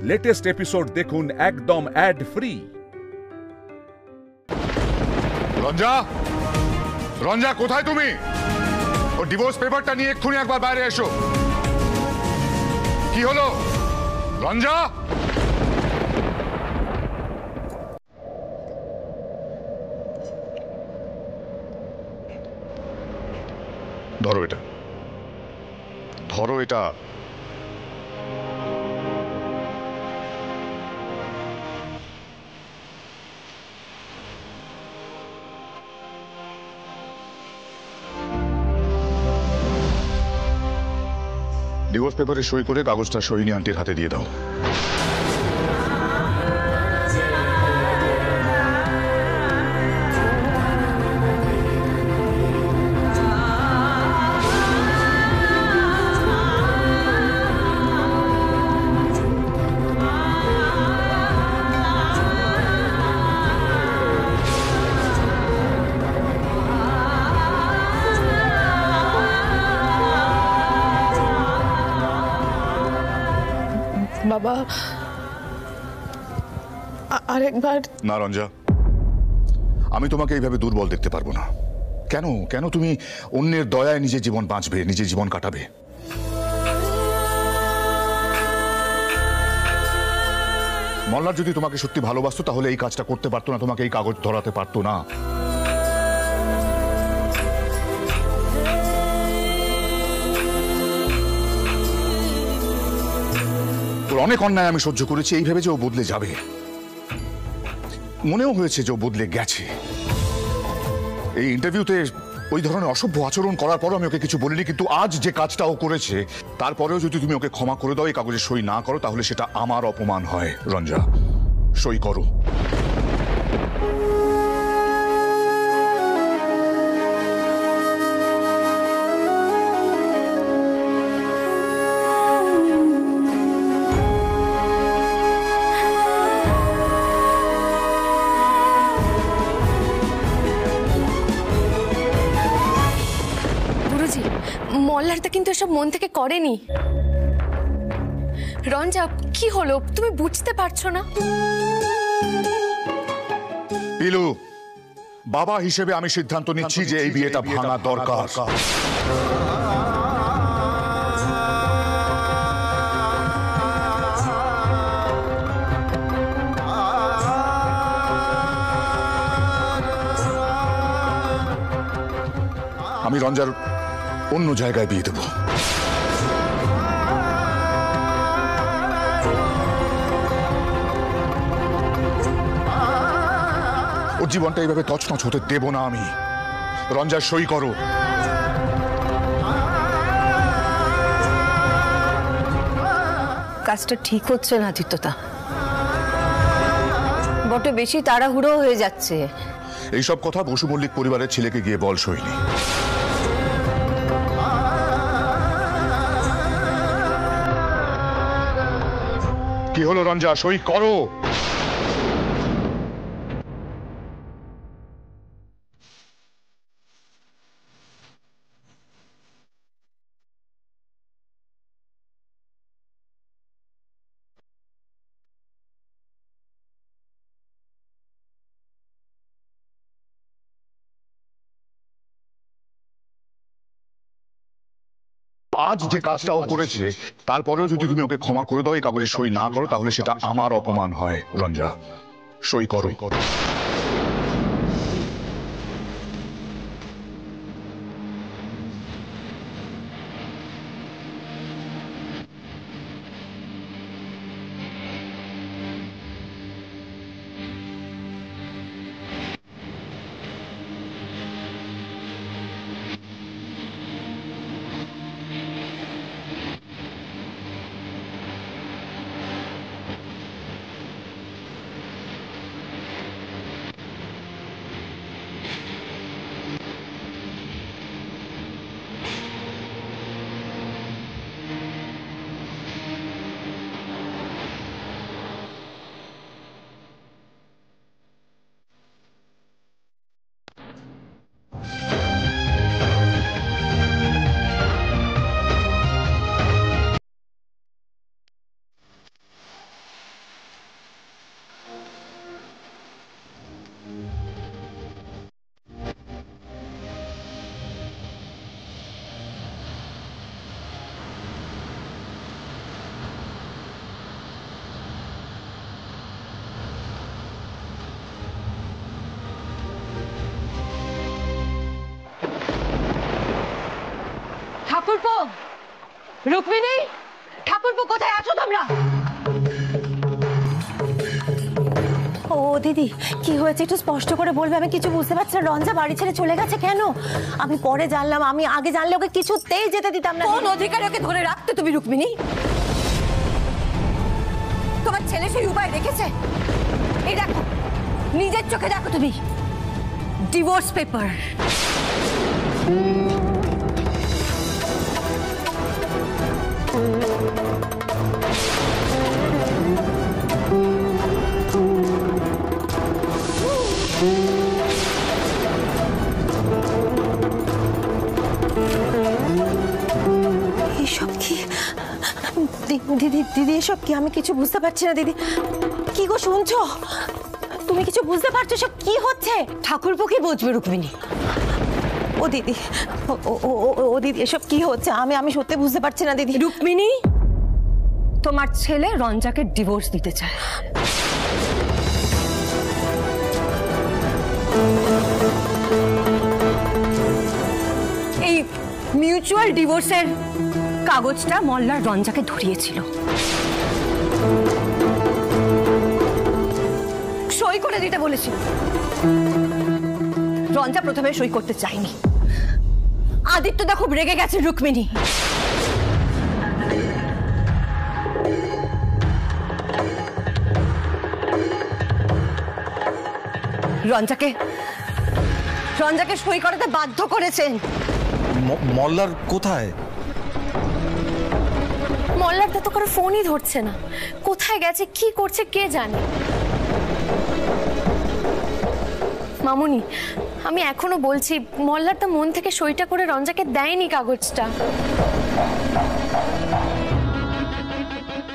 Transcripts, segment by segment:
Latest episode দেখুন একদম add free. Ranja, Ranja কোথায় তুমি? ও ডিভোর্স পেপারটা নিয়ে এক্ষুনি একবার বাইরে এসো। কি হলো রঞ্জা? ধরো এটা, ধরো এটা। ডিভোর্স পেপারে সই করে কাগজটা সোহিনী আন্টির হাতে দিয়ে দাও। বাবা, আরেকবার না রঞ্জা, আমি তোমাকে এইভাবে দুর্বল দেখতে পারবো না। কেন কেন তুমি অন্যের দয়ায় নিজের জীবন বাঁচবে, নিজের জীবন কাটাবে? মল্লার যদি তোমাকে সত্যি ভালোবাসতো তাহলে এই কাজটা করতে পারতো না, তোমাকে এই কাগজ ধরাতে পারতো না। অনেক অন্যায় আমি সহ্য করেছি এই ভেবে যে ও বদলে যাবে। মনেও হয়েছে যে ও বদলে গেছে। এই ইন্টারভিউতে ওই ধরনের অসভ্য আচরণ করার পরও আমি ওকে কিছু বলিনি, কিন্তু আজ যে কাজটা ও করেছে তারপরেও যদি তুমি ওকে ক্ষমা করে দাও, এই কাগজে সই না করো, তাহলে সেটা আমার অপমান হয়। রঞ্জা, সই করো। মল্লারটা কিন্তু এসব মন থেকে করেনি। রঞ্জা, কি হলো? তুমি বুঝতে পারছো না? পিলু, বাবা হিসেবে আমি সিদ্ধান্ত নিচ্ছি যে এই বিয়েটা ভাঙা দরকার। আমি রঞ্জার অন্য জায়গায় বিয়ে দেব। ওর জীবনটা এইভাবে তছনছ হতে দেব না আমি। রঞ্জা, সই করো। কাজটা ঠিক হচ্ছে না আদিত্যতা, বটে বেশি তাড়াহুড়ো হয়ে যাচ্ছে। এইসব কথা বসু মল্লিক পরিবারের ছেলেকে গিয়ে বল সইনি। কি হলো রঞ্জা, সই করো। আজ যে কাজটা ও করেছে তারপরেও যদি তুমি ওকে ক্ষমা করে দাও, এই কাগজে সই না করো, তাহলে সেটা আমার অপমান হয়। রঞ্জা, সই করো। ঠাকুরপো, রুক্মিণী, ঠাকুরপো কোথায় আছো তোমরা? ও দিদি, কি হয়েছে একটু স্পষ্ট করে বলবে, আমি কিছু বুঝতে পারছি না। রঞ্জা বাড়ি ছেড়ে চলে গেছে কেন? আমি পরে জানলাম, আমি আগে জানলে ওকে কিছুতেই যেতে দিতাম না। কোন অধিকারে ওকে ধরে রাখতে তুমি রুক্মিণী? তোমার ছেলে সেই উপায় রেখেছে? এই দেখো, নিজের চোখে দেখো তুমি, ডিভোর্স পেপার। এসব কি দিদি? দিদি এসব কি? আমি কিছু বুঝতে পারছি না দিদি। কি গো শুনছো? তুমি কিছু বুঝতে পারছো সব কি হচ্ছে? ঠাকুরপো কি বুঝবে রুক্মিণী? ও দিদি, ও দিদি, এসব কি হচ্ছে? আমি সত্যি বুঝতে পারছি না দিদি। রুক্মিণী, তোমার ছেলে রঞ্জাকে ডিভোর্স দিতে চায়। এই মিউচুয়াল ডিভোর্সের কাগজটা মল্লার রঞ্জাকে ধরিয়েছিল, সই করে দিতে বলেছিল। রঞ্জা প্রথমে সই করতে চায়নি। আদিত্যদা খুব রেগে গেছে রুক্মিণী। রঞ্জাকে সই করাতে বাধ্য করেছেন। মল্লার কোথায়? মল্লার তো কারো ফোনই ধরছে না। কোথায় গেছে, কি করছে কে জানে। মামুনি, আমি এখনো বলছি মল্লার তো মন থেকে সইটা করে রঞ্জাকে দেয়নি কাগজটা।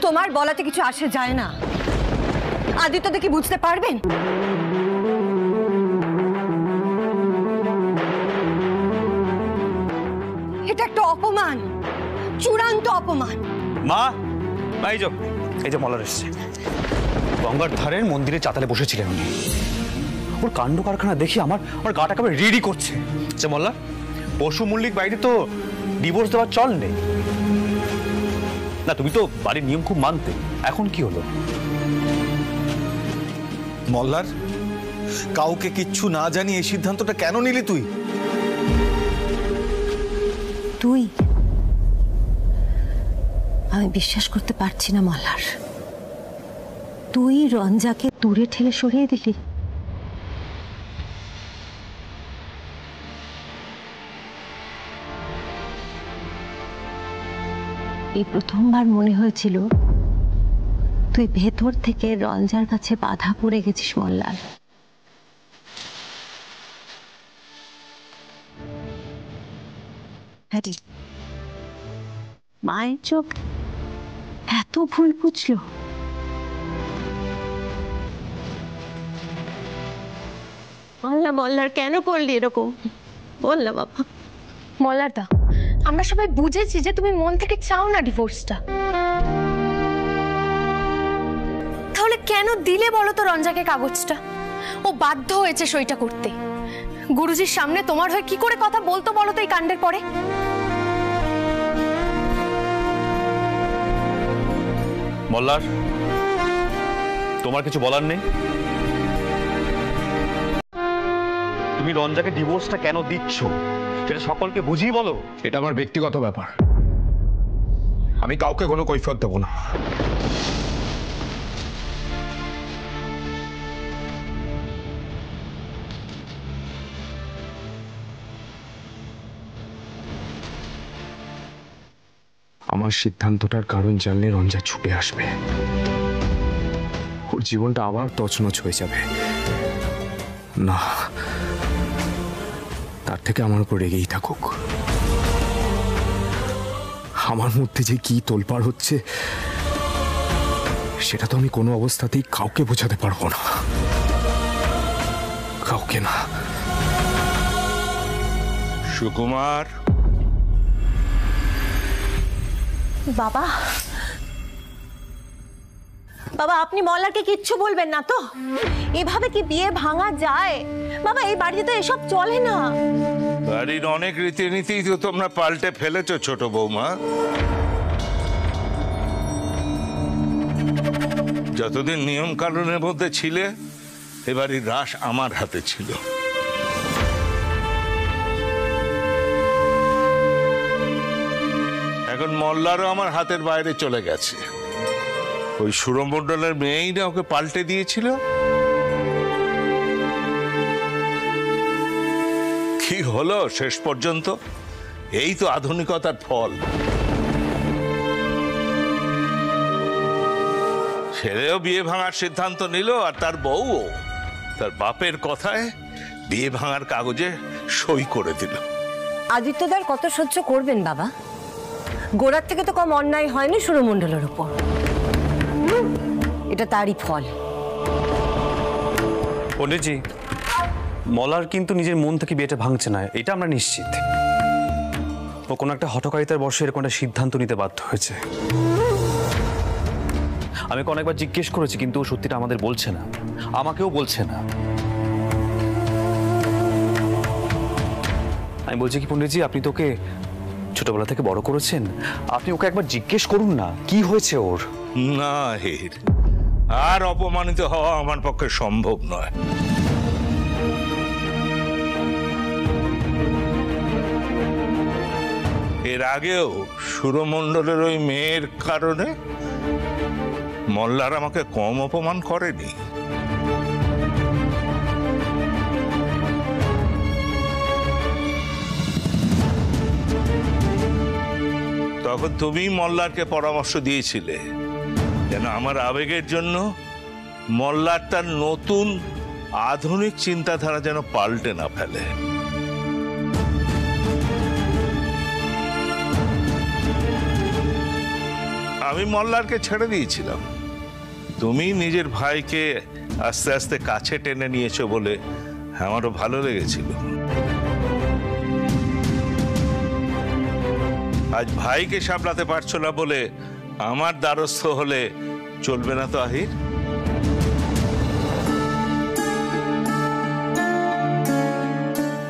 তোমার বলাতে কিছু আসে যায় না। আদিত্যদা কি বুঝতে পারবেন? এটা একটা অপমান, চূড়ান্ত অপমান। মা, এই যে মল্লার এসছে। গঙ্গার ধারের মন্দিরে চাতালে বসেছিলেন উনি। ওর কাণ্ড কারখানা দেখি আমার গাটা একেবারে রিডি করছে। আচ্ছা মল্লার, পশু মল্লিক বাড়িতে তো ডিভোর্স দেওয়ার চল নেই না? তুমি তো বাড়ির নিয়ম খুব মানতে, এখন কি হলো? মল্লার, কাউকে কিচ্ছু না জানি এই সিদ্ধান্তটা কেন নিলি তুই? আমি বিশ্বাস করতে পারছি না মল্লার, তুই রঞ্জাকে দূরে ঠেলে সরিয়ে দিলি। এই প্রথমবার মনে হয়েছিল তুই ভেতর থেকে রঞ্জার কাছে বাধা পড়ে গেছিস মল্লার। মায়ের চোখ এত ভুল বুঝলো? মল্লার কেন করলি এরকম? বল না বাবা। মল্লারদা, আমরা সবাই বুঝেছি যে তুমি মন থেকে চাও না ডিভোর্সটা। তাহলে কেন দিলে বলো তো রঞ্জাকে কাগজটা? ও বাধ্য হয়েছে সইটা করতে। গুরুজির সামনে তোমার হয়ে কি করে কথা বলতো বলো তো এই কাণ্ডের পরে? মল্লার, তোমার কিছু বলার নেই? তুমি রঞ্জাকে ডিভোর্সটা কেন দিচ্ছ সেটা সকলকে বুঝিয়ে বলো। এটা আমার ব্যক্তিগত ব্যাপার, আমি কাউকে কোনো কৈফিয়ত দেবো না। আমার সিদ্ধান্তটার কারণ জানলে রঞ্জা ছুটে আসবে, ওর জীবনটা আবার তছনছ হয়ে যাবে। না, তার থেকে আমার উপর রেগেই থাকুক। আমার মধ্যে যে কি তোলপাড় হচ্ছে সেটা তো আমি কোনো অবস্থাতেই কাউকে বোঝাতে পারবো না, কাউকে না। সুকুমার, বাবা, বাবা আপনি মল্লারকে কিচ্ছু বলবেন না তো? এভাবে কি বিয়ে ভাঙা যায়? বাবা এই বাড়িতে তো এসব চলে না। বাড়ির অনেক রীতিনীতি তো তোমরা পাল্টে ফেলেছো ছোট বৌমা। যতদিন নিয়ম কানুনের মধ্যে ছিলে এ বাড়ির রাশ আমার হাতে ছিল। এখন মল্লারও আমার হাতের বাইরে চলে গেছে। ওই সুরমণ্ডলের মেয়েই না ওকে পাল্টে দিয়েছিল। কি হলো শেষ পর্যন্ত? এই তো আধুনিকতার ফল। ছেলেও বিয়ে ভাঙার সিদ্ধান্ত নিল, আর তার বউও তার বাপের কথায় বিয়ে ভাঙার কাগজে সই করে দিল। আদিত্যদার কত সহ্য করবেন বাবা? গোড়ার থেকে তো কম অন্যায় হয়নি সুরমণ্ডলের উপর। এটা তারই ফল। পণ্ডিতজি, মলার কিন্তু নিজের মন থেকে বিয়েটা ভাঙছে না, এটা আমরা নিশ্চিত। ও কোনো একটা হঠকারিতার বশে এরকম একটা সিদ্ধান্ত নিতে বাধ্য হয়েছে। আমি অনেকবার জিজ্ঞেস করেছি, কিন্তু ও সত্যিটা আমাদের বলছে না, আমাকেও বলছে না। আমি বলছি কি পণ্ডিতজি, আপনি তো ওকে ছোটবেলা থেকে বড় করেছেন, আপনি ওকে একবার জিজ্ঞেস করুন না কি হয়েছে ওর। না হের, আর অপমানিত হওয়া আমার পক্ষে সম্ভব নয়। এর আগেও সুরমণ্ডলের ওই মেয়ের কারণে মল্লার আমাকে কম অপমান করেনি। তখন তুমি মল্লারকে পরামর্শ দিয়েছিলে যেন আমার আবেগের জন্য মল্লার তার নতুন আধুনিক চিন্তাধারা যেন পাল্টে না ফেলে। আমি মল্লারকে ছেড়ে দিয়েছিলাম। তুমি নিজের ভাইকে আস্তে আস্তে কাছে টেনে নিয়েছো বলে আমারও ভালো লেগেছিল। আজ ভাইকে সামলাতে পারছো না বলে আমার দ্বারস্থ হলে চলবে না তো আহির?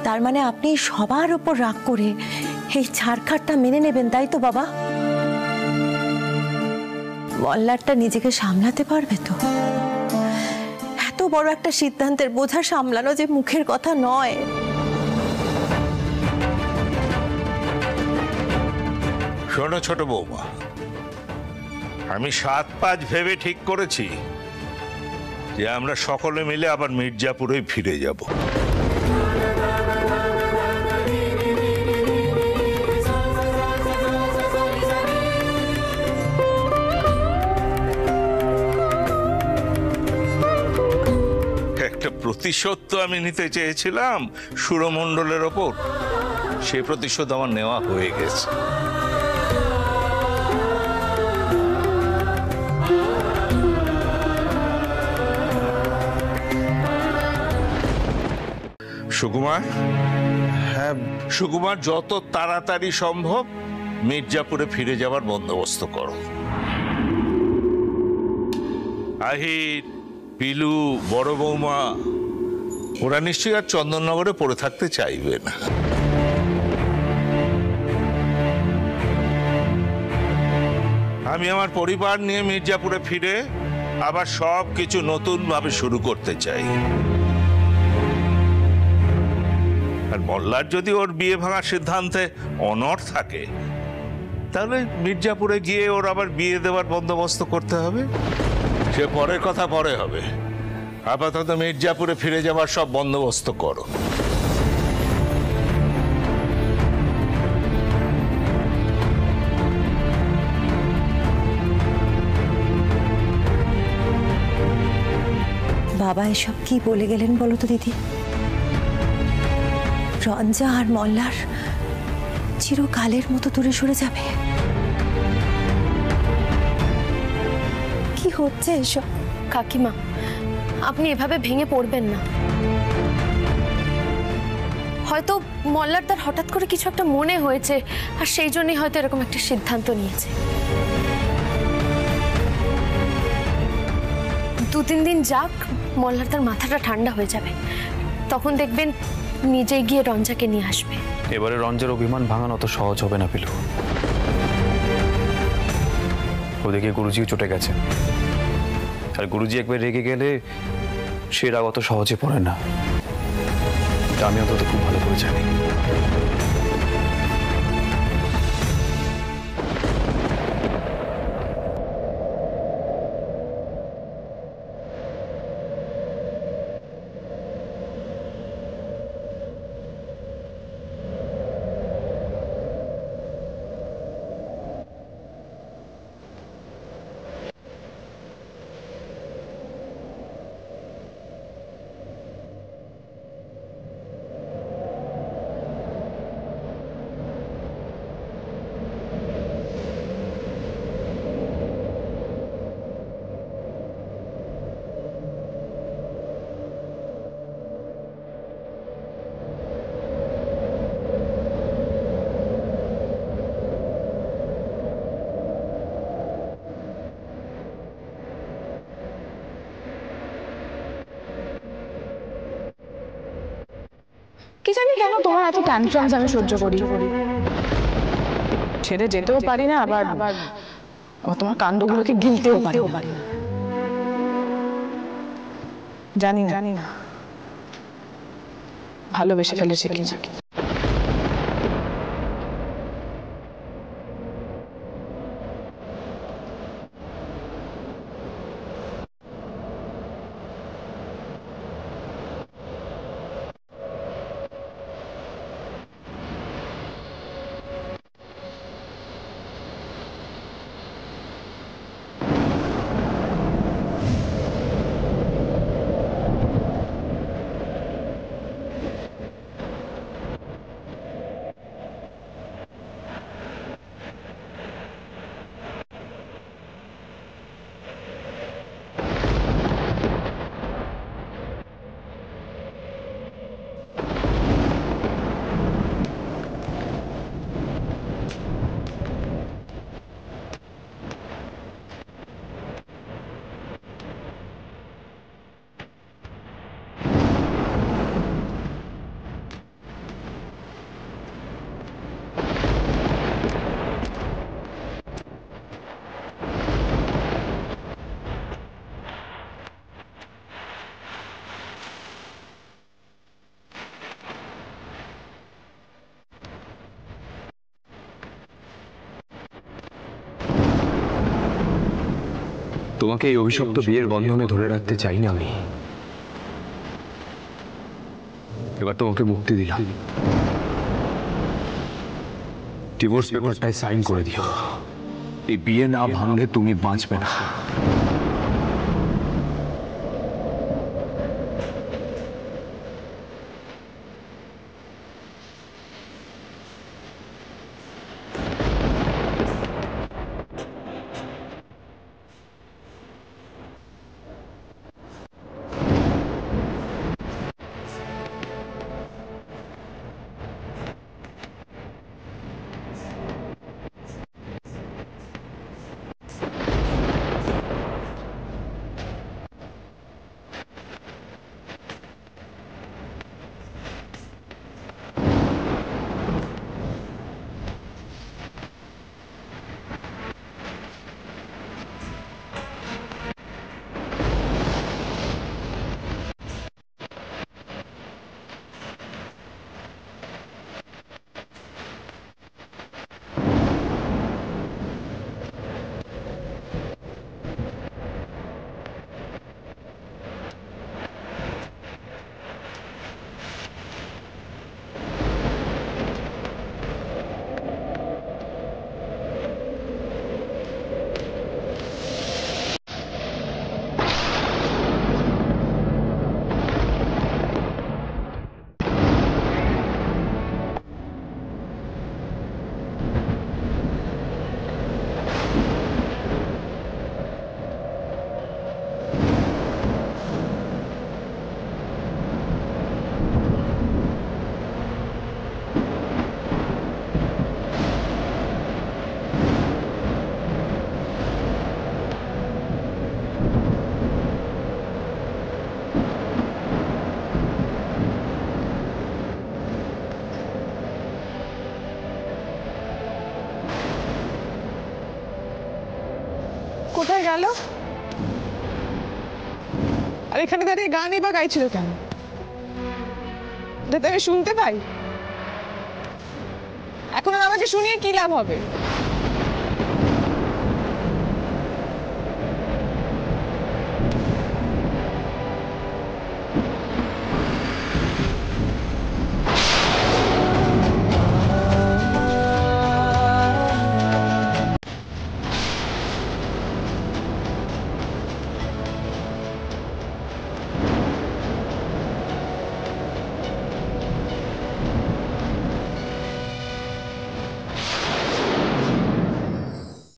তার মানে আপনি সবার উপর রাগ করে এই ছাড়খাড়টা মেনে নেবেন, তাই তো বাবা? মল্লারটা নিজেকে সামলাতে পারবে তো? এত বড় একটা সিদ্ধান্তের বোঝা সামলানো যে মুখের কথা নয়। শোনো ছোট বৌমা, আমি 7-5 ভেবে ঠিক করেছি যে আমরা সকলে মিলে আবার মির্জাপুরে ফিরে যাব। একটা প্রতিশোধ তো আমি নিতে চেয়েছিলাম সুরমণ্ডলের ওপর, সে প্রতিশোধ আমার নেওয়া হয়ে গেছে। সুকুমার, হ্যাঁ সুকুমার, যত তাড়াতাড়ি সম্ভব মির্জাপুরে ফিরে যাবার বন্দোবস্ত করো। আহির, পিলু, বড় বৌমা ওরা নিশ্চয়ই আর চন্দননগরে পড়ে থাকতে চাইবে না। আমি আমার পরিবার নিয়ে মির্জাপুরে ফিরে আবার সব কিছু নতুন ভাবে শুরু করতে চাই। আর মল্লার যদি ওর বিয়ে ভাঙার সিদ্ধান্তে অনড় থাকে, তাহলে মির্জাপুরে গিয়ে ওর আবার বিয়ে দেওয়ার বন্দোবস্ত করতে হবে। সে পরের কথা পরে হবে, আপাতত মির্জাপুরে ফিরে যাবার সব বন্দোবস্ত করো। বাবা এসব কি বলে গেলেন বলো তো দিদি? রঞ্জা আর মল্লার চিরকালের মতো দূরে সরে যাবে? কি হচ্ছে এসব? কাকিমা, আপনি এভাবে ভেঙে পড়বেন না। হয়তো মল্লার তার হঠাৎ করে কিছু একটা মনে হয়েছে, আর সেই জন্যই হয়তো এরকম একটা সিদ্ধান্ত নিয়েছে। 2-3 দিন যাক, মল্লার তার মাথাটা ঠান্ডা হয়ে যাবে, তখন দেখবেন নিজে গিয়ে রঞ্জাকে নিয়ে আসবে। এবারে রঞ্জার অভিমান ভাঙানো অত সহজ হবে না পিলু। ওদিকে গুরুজিও চটে গেছে, আর গুরুজি একবার রেগে গেলে সে রাগ অত সহজে পড়ে না। এটা আমি অন্তত খুব ভালো করে জানি। কি জানি কেন তোমার এত ট্যান্ট্রামস আমি সহ্য করি, ছেড়ে যেতেও পারি না, আবার তোমার কাণ্ডগুলোকে গিলতেও পারি না। জানি না ভালোবেসে ফেলেছি কিনা। তোমাকে এই অভিশপ্ত বিয়ের বন্ধনে ধরে রাখতে চাই না আমি। এবার তোমাকে মুক্তি দিলাম, ডিভোর্স পেপারটায় সাইন করে দিও। এই বিয়ে না ভাঙলে তুমি বাঁচবে না। গেল? আর এখানে দাঁড়িয়ে গানই বা গাইছিল কেন? যাতে আমি শুনতে পাই। এখন আর আমাকে শুনিয়ে কি লাভ হবে?